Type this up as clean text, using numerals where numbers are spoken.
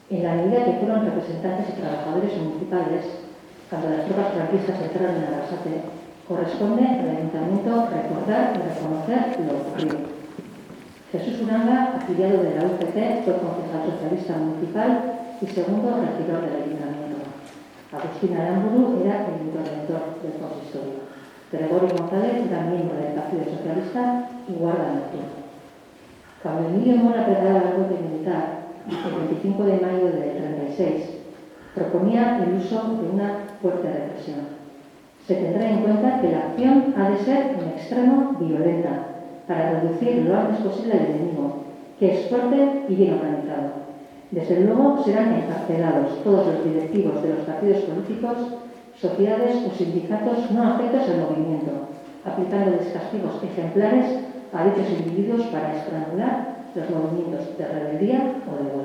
En la medida que fueron representantes y trabajadores municipales, cuando las tropas franquistas entraron en Arrasate, corresponde al Ayuntamiento recordar y reconocer lo ocurrido. Jesús Uranga, afiliado de la UCT, fue concejal socialista municipal y segundo regidor del Ayuntamiento. Agustín Aramburu era el interventor del consistorio. Gregorio González era miembro del Partido Socialista y guarda nocturno. Cuando Emilio Mora preparaba el golpe militar, el 25 de mayo del 36, proponía el uso de una fuerte represión. Se tendrá en cuenta que la acción ha de ser en extremo violenta para reducir lo antes posible al enemigo, que es fuerte y bien organizado. Desde luego serán encarcelados todos los directivos de los partidos políticos, sociedades o sindicatos no afectos al movimiento, aplicándoles castigos ejemplares a dichos individuos para estrangular los movimientos de rebeldía o de